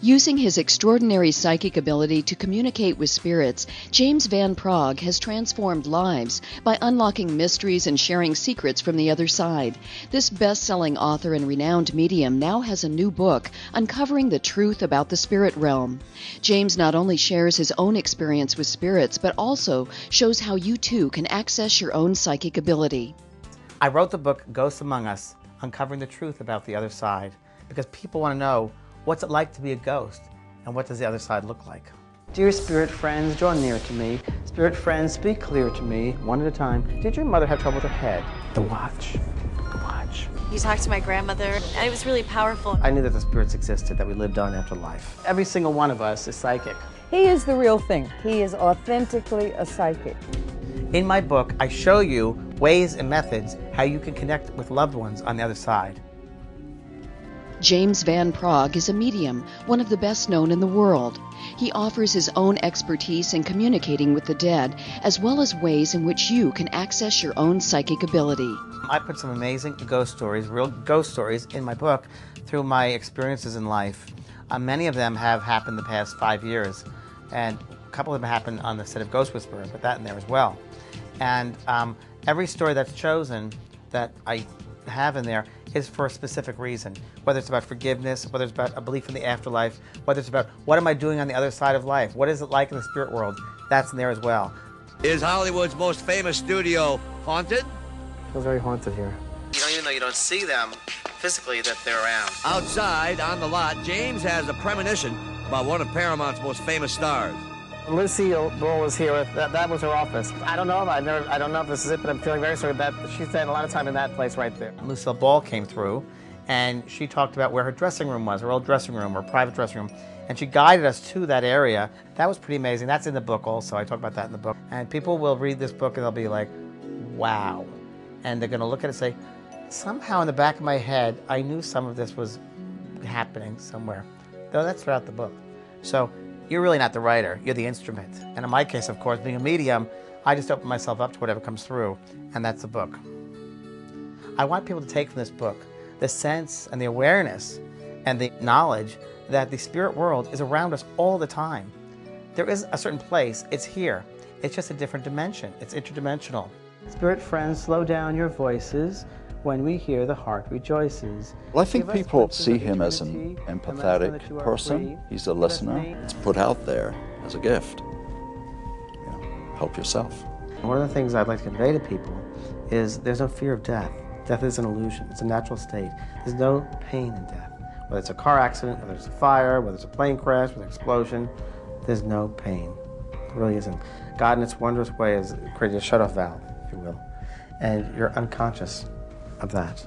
Using his extraordinary psychic ability to communicate with spirits, James Van Praagh has transformed lives by unlocking mysteries and sharing secrets from the other side. This best-selling author and renowned medium now has a new book uncovering the truth about the spirit realm. James not only shares his own experience with spirits, but also shows how you too can access your own psychic ability. I wrote the book Ghosts Among Us, Uncovering the Truth About the Other Side, because people want to know, what's it like to be a ghost, and what does the other side look like? Dear spirit friends, draw near to me. Spirit friends, speak clear to me, one at a time. Did your mother have trouble with her head? The watch. The watch. You talked to my grandmother, and it was really powerful. I knew that the spirits existed, that we lived on after life. Every single one of us is psychic. He is the real thing. He is authentically a psychic. In my book, I show you ways and methods how you can connect with loved ones on the other side. James Van Praagh is a medium, one of the best known in the world. He offers his own expertise in communicating with the dead, as well as ways in which you can access your own psychic ability. I put some amazing ghost stories, real ghost stories, in my book through my experiences in life. Many of them have happened the past 5 years, and a couple of them happened on the set of Ghost Whisperer, but that in there as well. And every story that's chosen that I have in there is for a specific reason, whether it's about forgiveness, whether it's about a belief in the afterlife, whether it's about what am I doing on the other side of life, what is it like in the spirit world, that's in there as well. Is Hollywood's most famous studio haunted? I feel very haunted here. Even though you don't see them physically, that they're around. Outside, on the lot, James has a premonition about one of Paramount's most famous stars. Lucille Bull was here. That was her office. I don't know. I don't know if this is it, but I'm feeling very sorry that she spent a lot of time in that place right there. Lucille Ball came through, and she talked about where her dressing room was, her old dressing room, her private dressing room, and she guided us to that area. That was pretty amazing. That's in the book also. I talk about that in the book. And people will read this book and they'll be like, wow. And they're going to look at it and say, somehow in the back of my head, I knew some of this was happening somewhere. Though that's throughout the book. So you're really not the writer, you're the instrument. And in my case, of course, being a medium, I just open myself up to whatever comes through, and that's the book. I want people to take from this book the sense and the awareness and the knowledge that the spirit world is around us all the time. There is a certain place, it's here. It's just a different dimension, it's interdimensional. Spirit friends, slow down your voices. When we hear, the heart rejoices. Well, I think people see him as an empathetic person. He's a listener. It's put out there as a gift. Help yourself. One of the things I'd like to convey to people is there's no fear of death. Death is an illusion. It's a natural state. There's no pain in death. Whether it's a car accident, whether it's a fire, whether it's a plane crash, whether it's an explosion, there's no pain. It really isn't. God, in its wondrous way, has created a shut-off valve, if you will. And you're unconscious of that.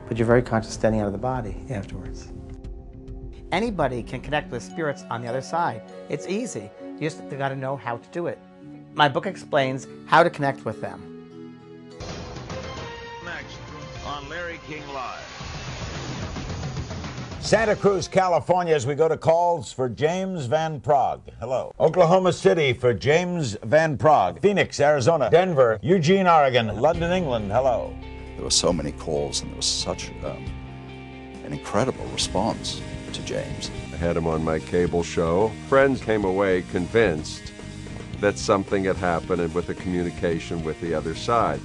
But you're very conscious standing out of the body afterwards. Anybody can connect with spirits on the other side. It's easy. You just got to know how to do it. My book explains how to connect with them. Next on Larry King Live. Santa Cruz, California, as we go to calls for James Van Praagh. Hello. Oklahoma City for James Van Praagh. Phoenix, Arizona. Denver. Eugene, Oregon. London, England. Hello. There were so many calls, and there was such an incredible response to James. I had him on my cable show. Friends came away convinced that something had happened and with the communication with the other side.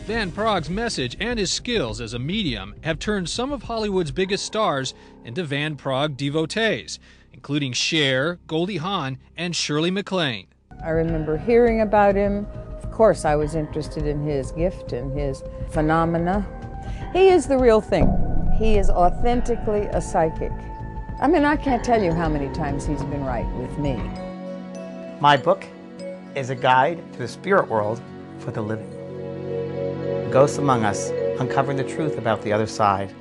Van Praagh's message and his skills as a medium have turned some of Hollywood's biggest stars into Van Praagh devotees, including Cher, Goldie Hawn, and Shirley MacLaine. I remember hearing about him. Of course, I was interested in his gift and his phenomena. He is the real thing. He is authentically a psychic. I mean, I can't tell you how many times he's been right with me. My book is a guide to the spirit world for the living. Ghosts Among Us, Uncovering the Truth About the Other Side.